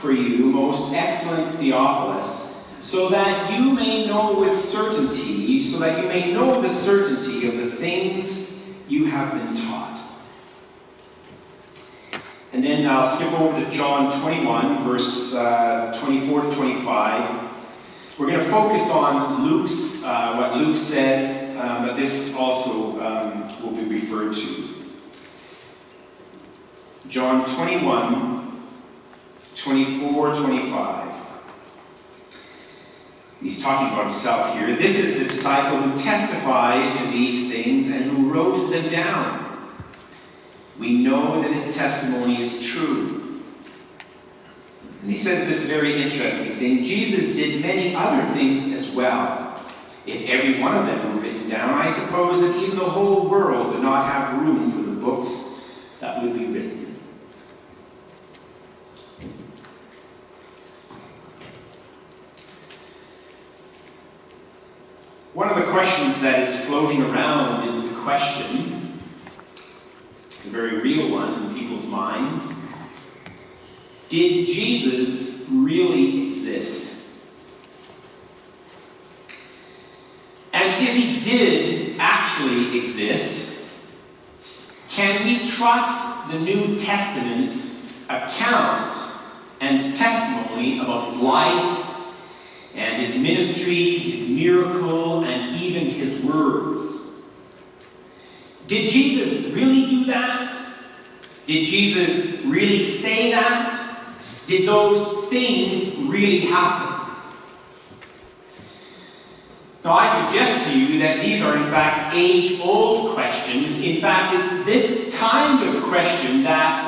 for you, most excellent Theophilus, so that you may know the certainty of the things you have been taught. And then I'll skip over to John 21, verse 24 to 25. We're going to focus on what Luke says, but this also will be referred to. John 21, 24, 25. He's talking about himself here. This is the disciple who testifies to these things and who wrote them down. We know that his testimony is true. And he says this very interesting thing. Jesus did many other things as well. If every one of them were written down, I suppose that even the whole world would not have room for the books that would be written. One of the questions that is floating around is the question, it's a very real one in people's minds, did Jesus really exist? And if he did actually exist, can we trust the New Testament's account and testimony about his life and his ministry, his miracle, and even his words? Did Jesus really do that? Did Jesus really say that? Did those things really happen? Now, I suggest to you that these are in fact age-old questions. In fact, it's this kind of question that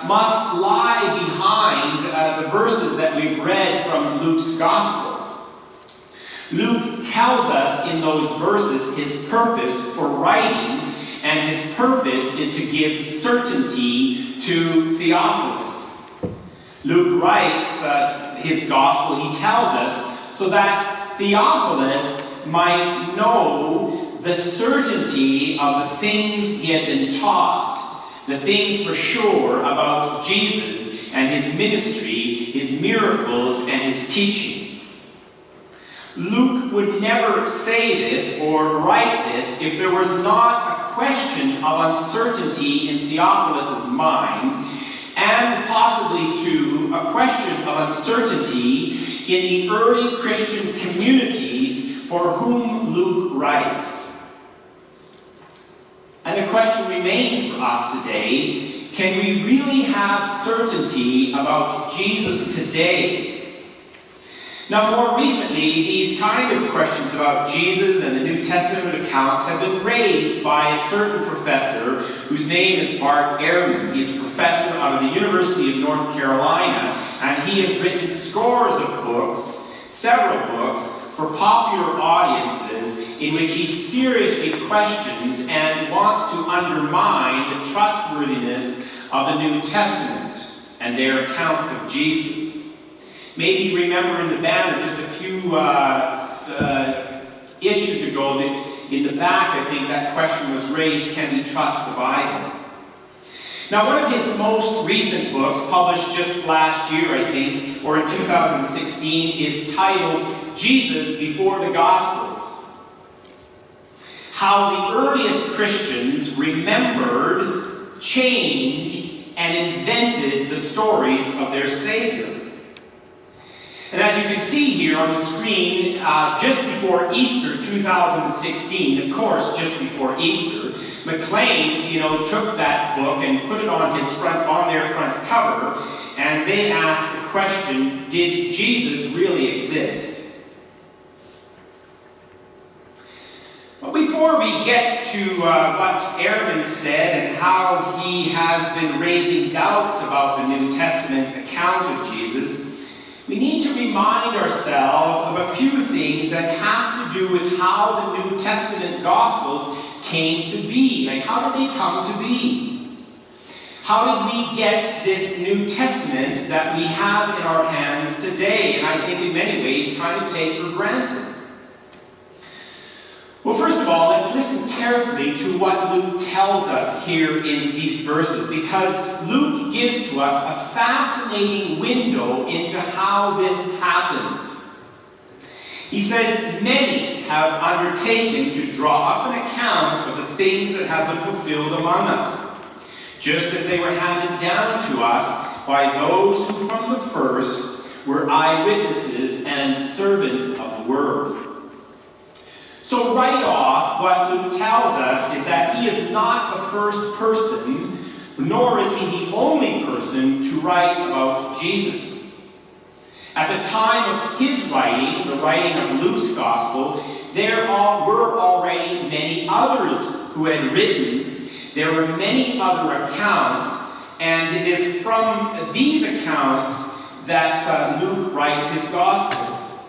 must lie behind the verses that we've read from Luke's Gospel. Luke tells us in those verses his purpose for writing, and his purpose is to give certainty to Theophilus. Luke writes his gospel, he tells us, so that Theophilus might know the certainty of the things he had been taught, the things for sure about Jesus and his ministry, his miracles, and his teaching. Luke would never say this or write this if there was not a question of uncertainty in Theophilus' mind, and possibly, too, a question of uncertainty in the early Christian communities for whom Luke writes. And the question remains for us today, can we really have certainty about Jesus today? Now, more recently, these kind of questions about Jesus and the New Testament accounts have been raised by a certain professor whose name is Bart Ehrman. He's a professor out of the University of North Carolina, and he has written scores of books, several books, for popular audiences in which he seriously questions and wants to undermine the trustworthiness of the New Testament and their accounts of Jesus. Maybe you remember in the banner just a few issues ago that in the back, I think that question was raised, can we trust the Bible? Now, one of his most recent books, published just last year, I think, or in 2016, is titled Jesus Before the Gospels. How the earliest Christians remembered, changed, and invented the stories of their Savior. And as you can see here on the screen, just before Easter 2016, of course, just before Easter, Maclean's, took that book and put it on their front cover, and they asked the question, did Jesus really exist? But before we get to what Ehrman said and how he has been raising doubts about the New Testament account of Jesus, we need to remind ourselves of a few things that have to do with how the New Testament Gospels came to be. Like, how did they come to be? How did we get this New Testament that we have in our hands today, and I think in many ways kind of take for granted? Well, first of all, let's listen carefully to what Luke tells us here in these verses, because Luke gives to us a fascinating window into how this happened. He says, many have undertaken to draw up an account of the things that have been fulfilled among us, just as they were handed down to us by those who from the first were eyewitnesses and servants of the word. So right off, what Luke tells us is that he is not the first person, nor is he the only person to write about Jesus. At the time of his writing, the writing of Luke's gospel, there were already many others who had written. There were many other accounts, and it is from these accounts that Luke writes his gospels.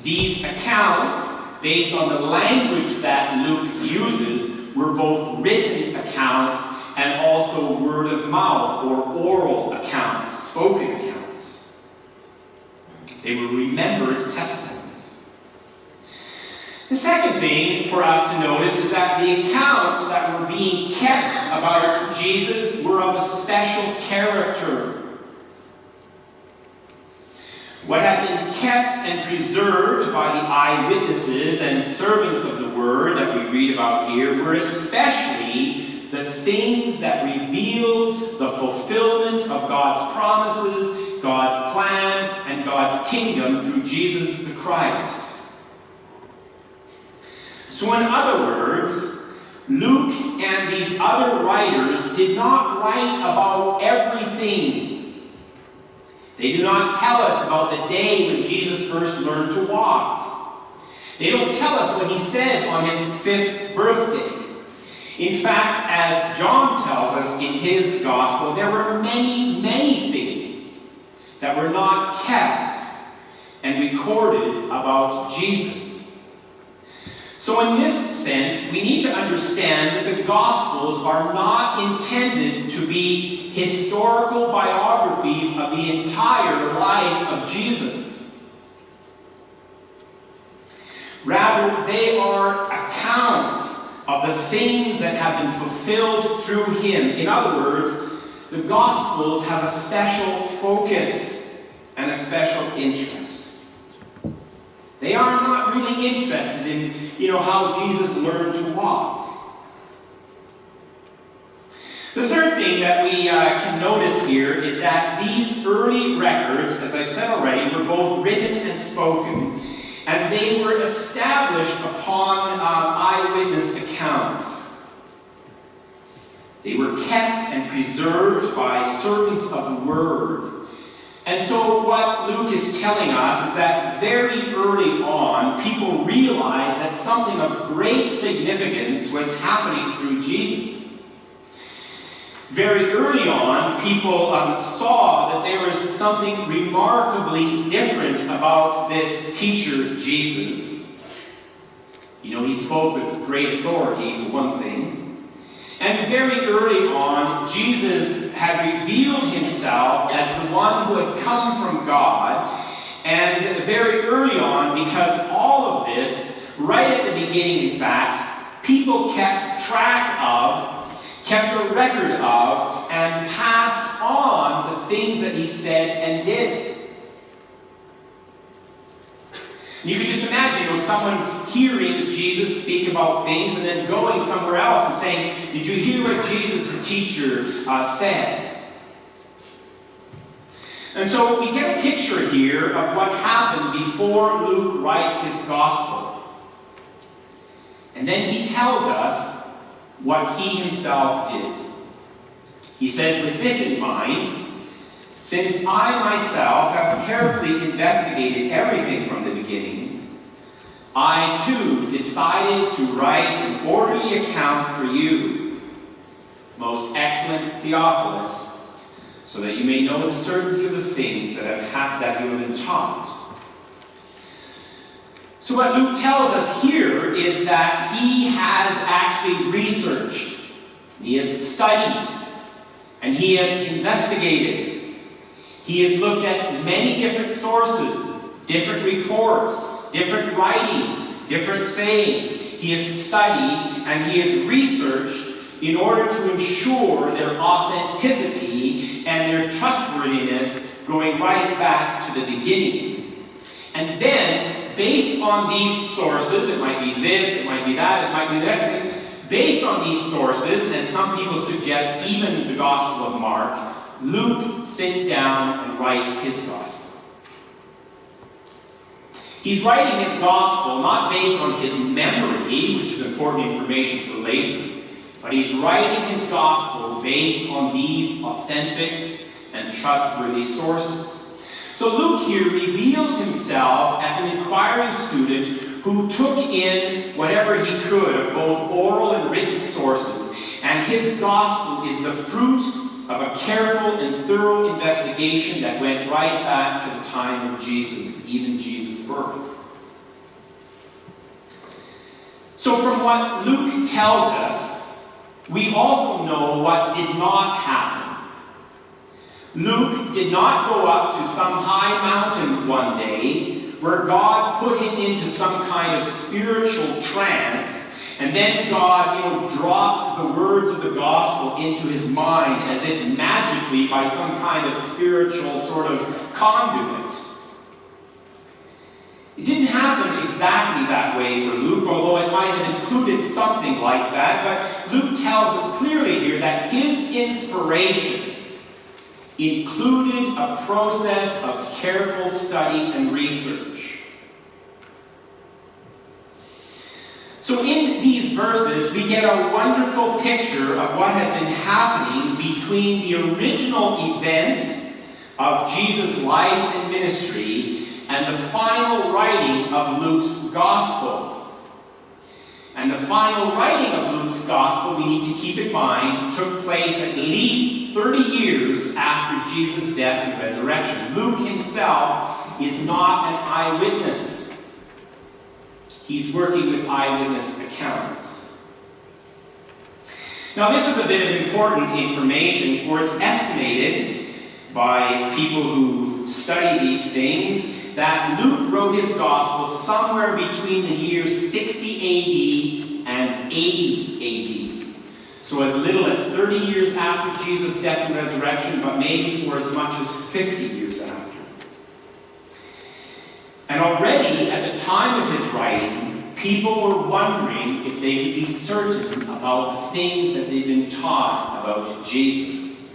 These accounts, based on the language that Luke uses, were both written accounts and also word of mouth or oral accounts, spoken accounts. They were remembered testimonies. The second thing for us to notice is that the accounts that were being kept about Jesus were of a special character. What had been kept and preserved by the eyewitnesses and servants of the word that we read about here were especially the things that revealed the fulfillment of God's promises, God's plan, and God's kingdom through Jesus the Christ. So in other words, Luke and these other writers did not write about everything. They do not tell us about the day when Jesus first learned to walk. They don't tell us what he said on his 5th birthday. In fact, as John tells us in his gospel, there were many, many things that were not kept and recorded about Jesus. So in this sense, we need to understand that the Gospels are not intended to be historical biographies of the entire life of Jesus. Rather, they are accounts of the things that have been fulfilled through him. In other words, the Gospels have a special focus and a special interest. They are not really interested in, how Jesus learned to walk. The third thing that we can notice here is that these early records, as I've said already, were both written and spoken, and they were established upon eyewitness accounts. They were kept and preserved by servants of the word. And so what Luke is telling us is that very early on, people realized that something of great significance was happening through Jesus. Very early on, people saw that there was something remarkably different about this teacher, Jesus. He spoke with great authority, for one thing. And very early on, Jesus had revealed himself as the one who had come from God. And very early on, because all of this, right at the beginning, in fact, people kept track of, kept a record of, and passed on the things that he said and did. And you can just imagine, someone hearing Jesus speak about things and then going somewhere else and saying, "Did you hear what Jesus, the teacher, said?" And so we get a picture here of what happened before Luke writes his gospel. And then he tells us what he himself did. He says, "With this in mind, since I myself have carefully investigated everything from the beginning, I too decided to write an orderly account for you, most excellent Theophilus, so that you may know the certainty of the things that you have been taught." So what Luke tells us here is that he has actually researched, he has studied, and he has investigated. He has looked at many different sources, different reports, different writings, different sayings. he has studied, and he has researched in order to ensure their authenticity and their trustworthiness going right back to the beginning. And then, based on these sources, it might be this, it might be that, it might be the next thing, based on these sources, and some people suggest even the Gospel of Mark, Luke sits down and writes his Gospel. He's writing his Gospel not based on his memory, which is important information for later, but he's writing his Gospel based on these authentic and trustworthy sources. So Luke here reveals himself as an inquiring student who took in whatever he could of both oral and written sources, and his Gospel is the fruit of a careful and thorough investigation that went right back to the time of Jesus, even Jesus' birth. So from what Luke tells us, we also know what did not happen. Luke did not go up to some high mountain one day where God put him into some kind of spiritual trance, and then God, dropped the words of the gospel into his mind as if magically by some kind of spiritual sort of conduit. It didn't happen exactly that way for Luke, although it might have included something like that. But Luke tells us clearly here that his inspiration included a process of careful study and research. So in these verses, we get a wonderful picture of what had been happening between the original events of Jesus' life and ministry and the final writing of Luke's Gospel. And the final writing of Luke's Gospel, we need to keep in mind, took place at least 30 years after Jesus' death and resurrection. Luke himself is not an eyewitness. He's working with eyewitness accounts. Now, this is a bit of important information, for it's estimated by people who study these things that Luke wrote his Gospel somewhere between the years 60 AD and 80 AD. So as little as 30 years after Jesus' death and resurrection, but maybe for as much as 50 years after. And already at the time of his writing, people were wondering if they could be certain about the things that they'd been taught about Jesus.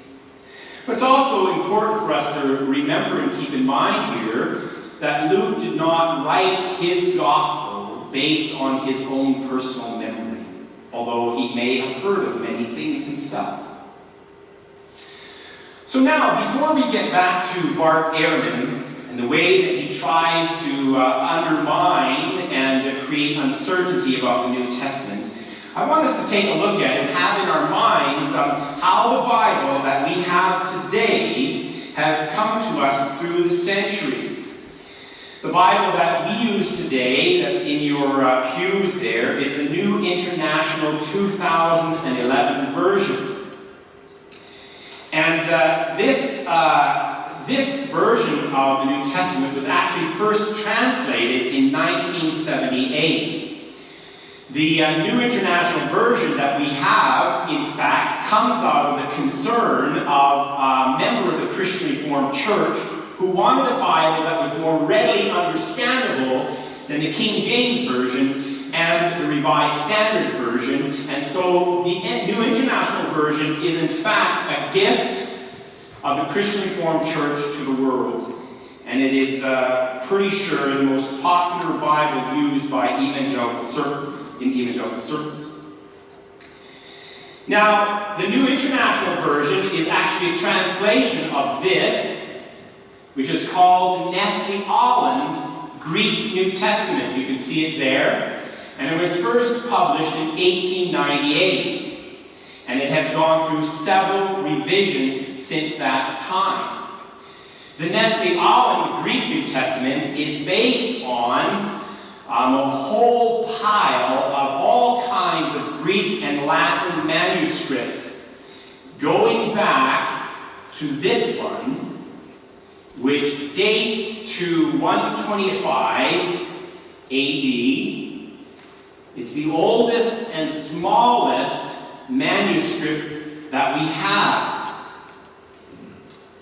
But it's also important for us to remember and keep in mind here that Luke did not write his gospel based on his own personal memory, although he may have heard of many things himself. So now, before we get back to Bart Ehrman and the way that he tries to undermine and create uncertainty about the New Testament, I want us to take a look at and have in our minds how the Bible that we have today has come to us through the centuries. The Bible that we use today, that's in your pews there, is the New International 2011 version. And this version of the New Testament was actually first translated in 1978. The New International Version that we have, in fact, comes out of the concern of a member of the Christian Reformed Church who wanted a Bible that was more readily understandable than the King James Version and the Revised Standard Version. And so the New International Version is, in fact, a gift of the Christian Reformed Church to the world. And it is pretty sure the most popular Bible used by evangelical circles, in evangelical circles. Now, the New International Version is actually a translation of this, which is called the Nestle Aland Greek New Testament. You can see it there. And it was first published in 1898. And it has gone through several revisions since that time. The Nestle Aland Greek New Testament is based on a whole pile of all kinds of Greek and Latin manuscripts going back to this one, which dates to 125 AD, It's the oldest and smallest manuscript that we have.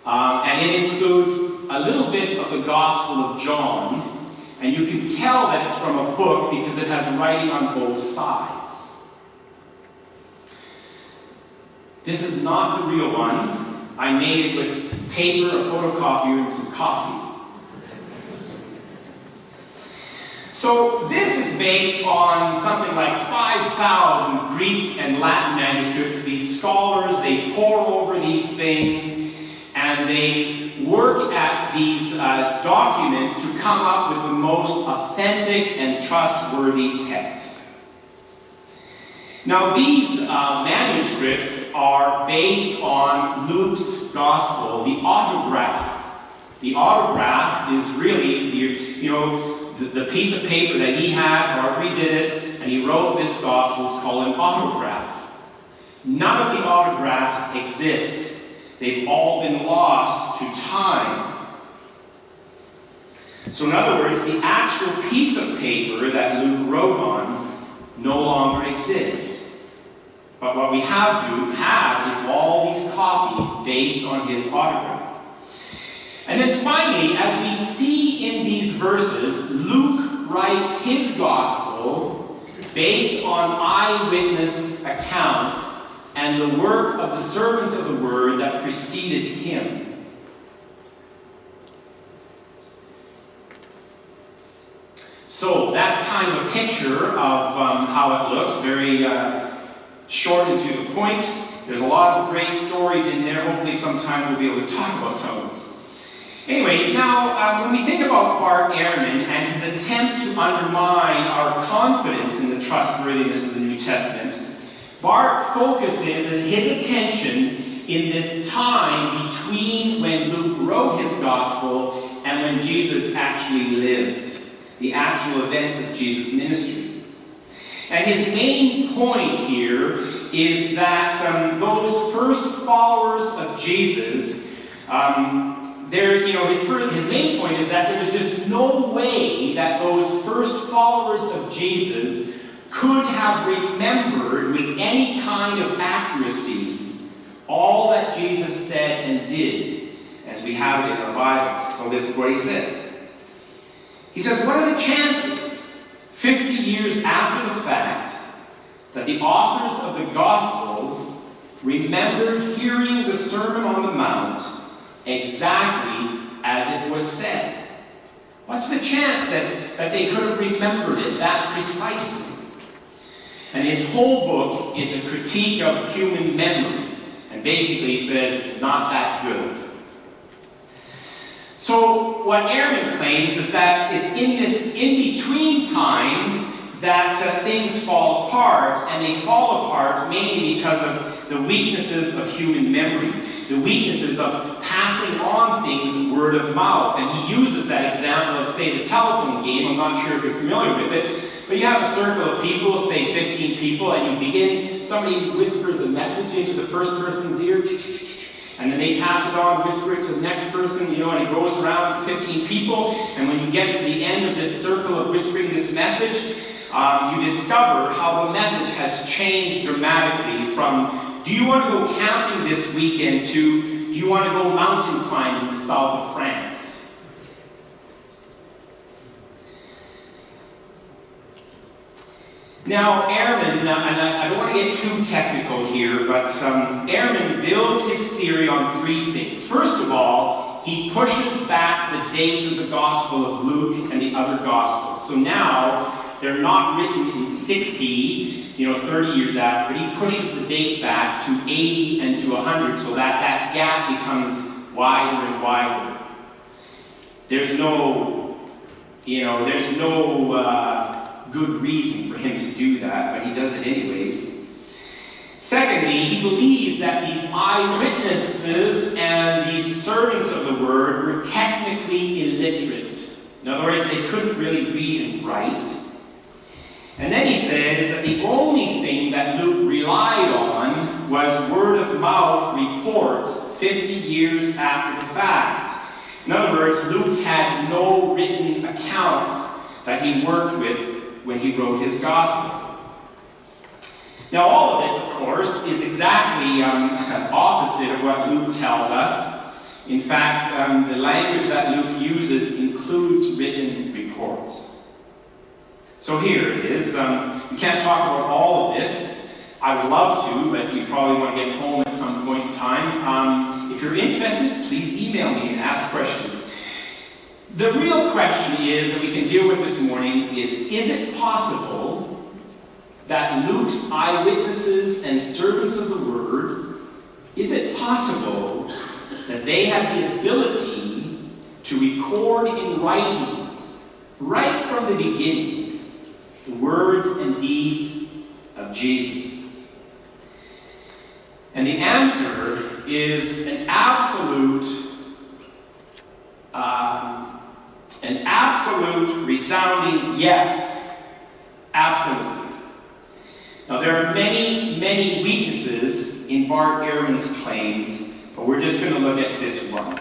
And it includes a little bit of the Gospel of John. And you can tell that it's from a book because it has writing on both sides. This is not the real one. I made it with paper, a photocopier, and some coffee. So this is based on something like 5,000 Greek and Latin manuscripts. These scholars, they pore over these things, and they work at these documents to come up with the most authentic and trustworthy text. Now, these manuscripts are based on Luke's Gospel, the autograph. The autograph is really the piece of paper that he had, however he did it, and he wrote this Gospel. It's called an autograph. None of the autographs exist. They've all been lost to time. So in other words, the actual piece of paper that Luke wrote on no longer exists. But what we have is all these copies based on his autograph. And then finally, as we see in these verses, Luke writes his gospel based on eyewitness accounts and the work of the servants of the word that preceded him. So that's kind of a picture of how it looks, very short and to the point. There's a lot of great stories in there. Hopefully sometime we'll be able to talk about some of those. Anyways, now when we think about Bart Ehrman and his attempt to undermine our confidence in the trustworthiness of the New Testament, Bart focuses his attention in this time between when Luke wrote his gospel and when Jesus actually lived, the actual events of Jesus' ministry. And his main point here is that those first followers of Jesus, his main point is that there was just no way that those first followers of Jesus could have remembered with any kind of accuracy all that Jesus said and did, as we have it in our Bibles. So this is what he says. He says, what are the chances, 50 years after the fact, that the authors of the Gospels remembered hearing the Sermon on the Mount exactly as it was said? What's the chance that they could have remembered it that precisely? And his whole book is a critique of human memory. And basically he says it's not that good. So what Ehrman claims is that it's in this in-between time that things fall apart, and they fall apart mainly because of the weaknesses of human memory, the weaknesses of passing on things word of mouth. And he uses that example of, say, the telephone game. I'm not sure if you're familiar with it, but you have a circle of people, say 15 people, and somebody whispers a message into the first person's ear, and then they pass it on, whisper it to the next person, and it goes around to 15 people, and when you get to the end of this circle of whispering this message, you discover how the message has changed dramatically from, do you want to go camping this weekend, to, do you want to go mountain climbing in the south of France? Now, Ehrman, and I don't want to get too technical here, but Ehrman builds his theory on three things. First of all, he pushes back the date of the Gospel of Luke and the other Gospels. So now, they're not written in 60, 30 years after, but he pushes the date back to 80 and to 100 so that gap becomes wider and wider. There's no good reason for him to do that, but he does it anyways. Secondly, he believes that these eyewitnesses and these servants of the word were technically illiterate. In other words, they couldn't really read and write. And then he says that the only thing that Luke relied on was word of mouth reports 50 years after the fact. In other words, Luke had no written accounts that he worked with when he wrote his gospel. Now, all of this, of course, is exactly opposite of what Luke tells us. In fact, the language that Luke uses includes written reports. So here it is. We can't talk about all of this. I would love to, but you probably want to get home at some point in time. If you're interested, please email me and ask questions. The real question is that we can deal with this morning is it possible that Luke's eyewitnesses and servants of the word, is it possible that they had the ability to record in writing, right from the beginning, the words and deeds of Jesus? And the answer is an absolute resounding yes. Absolutely. Now, there are many, many weaknesses in Bart Ehrman's claims, but we're just going to look at this one.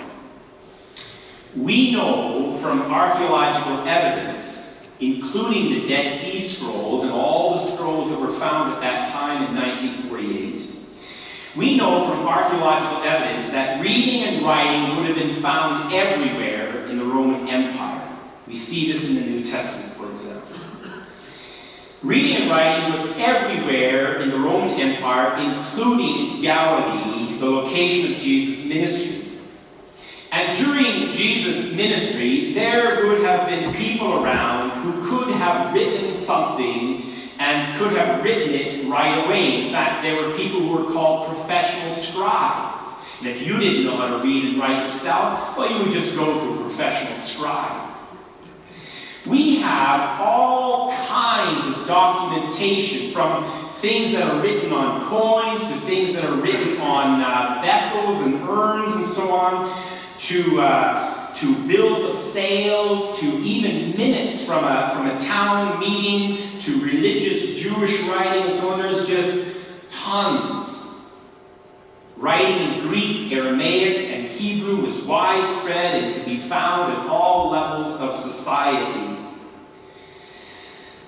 We know from archaeological evidence, including the Dead Sea Scrolls and all the scrolls that were found at that time in 1948, we know from archaeological evidence that reading and writing would have been found everywhere in the Roman Empire. We see this in the New Testament, for example. Reading and writing was everywhere in the Roman Empire, including Galilee, the location of Jesus' ministry. And during Jesus' ministry, there would have been people around who could have written something and could have written it right away. In fact, there were people who were called professional scribes. And if you didn't know how to read and write yourself, well, you would just go to a professional scribe. We have all kinds of documentation, from things that are written on coins to things that are written on vessels and urns and so on, to bills of sales, to even minutes from a town meeting, to religious Jewish writing and so on. There's just tons. Writing in Greek, Aramaic, and Hebrew was widespread and could be found at all levels of society.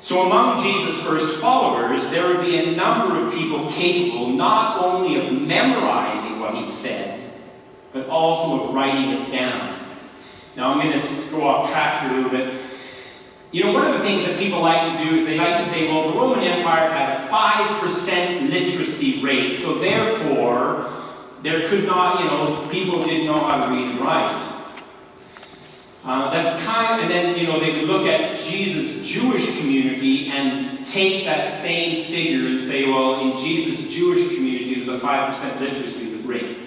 So among Jesus' first followers, there would be a number of people capable not only of memorizing what he said, but also of writing it down. Now I'm going to go off track here a little bit. You know, one of the things that people like to do is they like to say, well, the Roman Empire had a 5% literacy rate, so therefore, there could not, people didn't know how to read and write. And then, they would look at Jesus' Jewish community and take that same figure and say, well, in Jesus' Jewish community, there's a 5% literacy rate.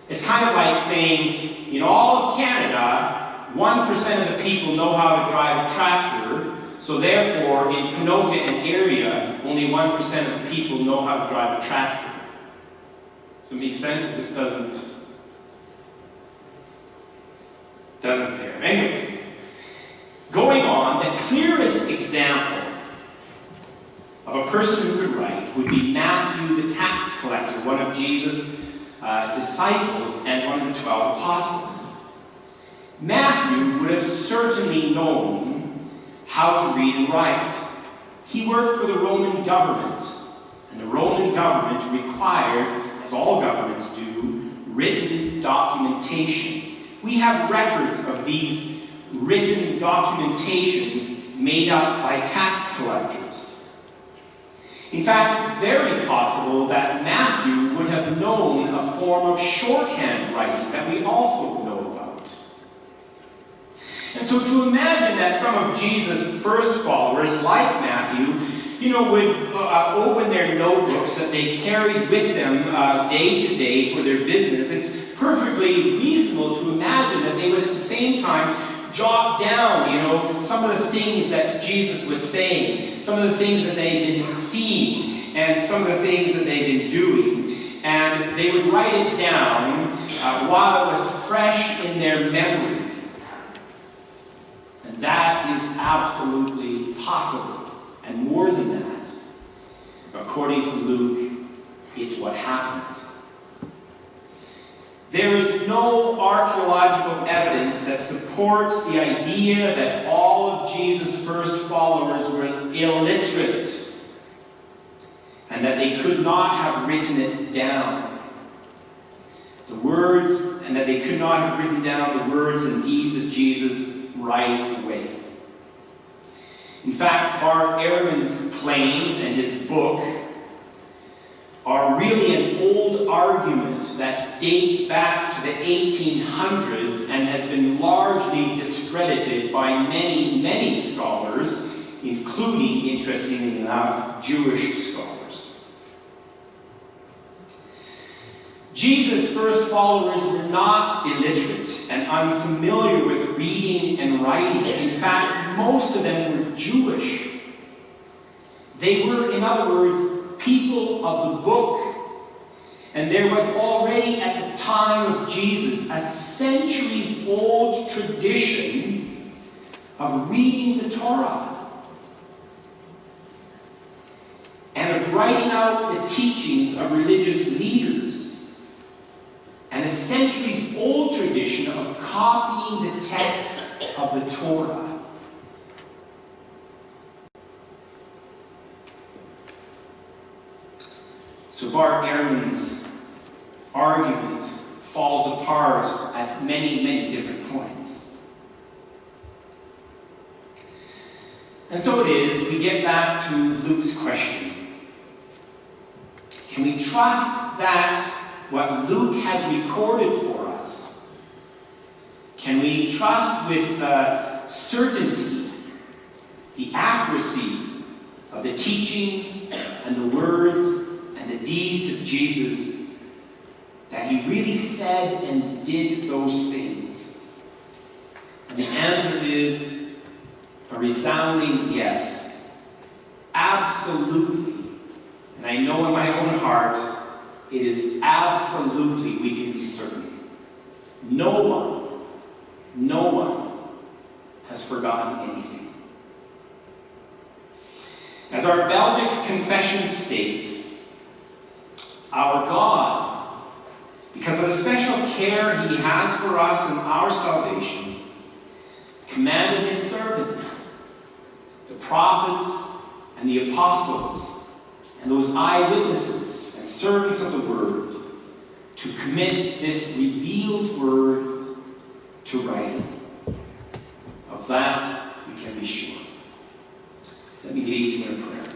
It's kind of like saying, in all of Canada, 1% of the people know how to drive a tractor, so therefore, in Ponoka and area, only 1% of the people know how to drive a tractor. Does it make sense? It just doesn't pair. Anyways, going on, the clearest example of a person who could write would be Matthew the tax collector, one of Jesus' disciples and one of the 12 apostles. Matthew would have certainly known how to read and write. He worked for the Roman government, and the Roman government required, as all governments do, written documentation. We have records of these written documentations made up by tax collectors. In fact, it's very possible that Matthew would have known a form of shorthand writing that we also know about. And so to imagine that some of Jesus' first followers, like Matthew, would open their notebooks that they carried with them day to day for their business, it's perfectly reasonable to imagine that they would at the same time jot down, some of the things that Jesus was saying, some of the things that they'd been seeing, and some of the things that they'd been doing. And they would write it down while it was fresh in their memory. And that is absolutely possible. And more than that, according to Luke, it's what happened. There is no archaeological evidence that supports the idea that all of of Jesus' first followers were illiterate and that they could not have written it down. And that they could not have written down the words and deeds of Jesus right away. In fact, Bart Ehrman's claims and his book are really an old argument that dates back to the 1800s and has been largely discredited by many, many scholars, including, interestingly enough, Jewish scholars. Jesus' first followers were not illiterate and unfamiliar with reading and writing. In fact, most of them were Jewish. They were, in other words, people of the book. And there was already at the time of Jesus a centuries-old tradition of reading the Torah and of writing out the teachings of religious leaders, and a centuries-old tradition of copying the text of the Torah. So Bart Ehrman's argument falls apart at many, many different points. And so it is, we get back to Luke's question. Can we trust that what Luke has recorded for us, can we trust with certainty the accuracy of the teachings and the words and the deeds of Jesus, that he really said and did those things? And the answer is a resounding yes. Absolutely. And I know in my own heart, it is absolutely, we can be certain. No one has forgotten anything. As our Belgic confession states, our God, because of the special care he has for us in our salvation, commanded his servants, the prophets and the apostles, and those eyewitnesses, servants of the word, to commit this revealed word to writing. Of that we can be sure. Let me lead you in a prayer.